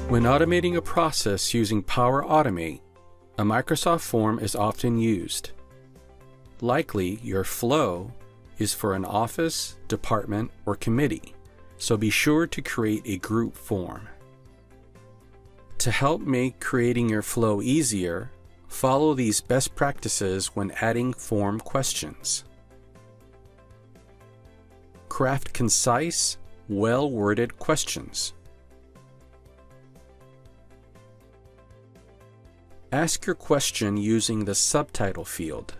When automating a process using Power Automate, a Microsoft form is often used. Likely, your flow is for an office, department, or committee, so be sure to create a group form. To help make creating your flow easier, follow these best practices when adding form questions. Craft concise, well-worded questions. Ask your question using the subtitle field.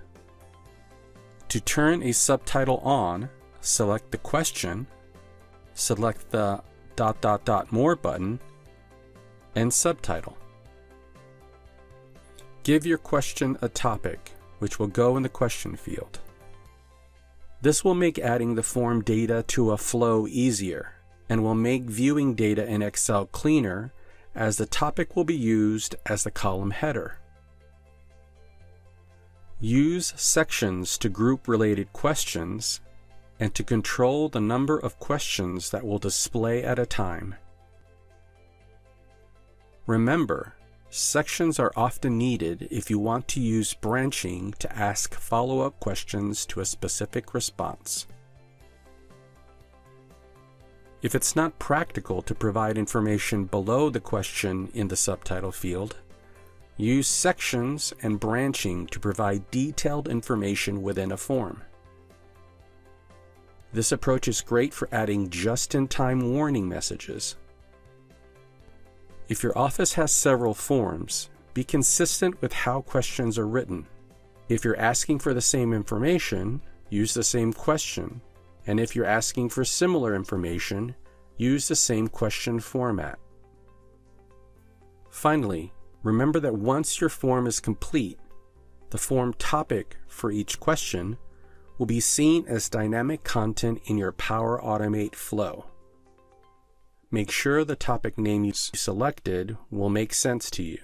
To turn a subtitle on, select the question, select the ... more button, and subtitle. Give your question a topic, which will go in the question field. This will make adding the form data to a flow easier and will make viewing data in Excel cleaner, as the topic will be used as the column header. Use sections to group related questions and to control the number of questions that will display at a time. Remember, sections are often needed if you want to use branching to ask follow-up questions to a specific response. If it's not practical to provide information below the question in the subtitle field, use sections and branching to provide detailed information within a form. This approach is great for adding just-in-time warning messages. If your office has several forms, be consistent with how questions are written. If you're asking for the same information, use the same question, and if you're asking for similar information, use the same question format. Finally, remember that once your form is complete, the form topic for each question will be seen as dynamic content in your Power Automate flow. Make sure the topic name you selected will make sense to you.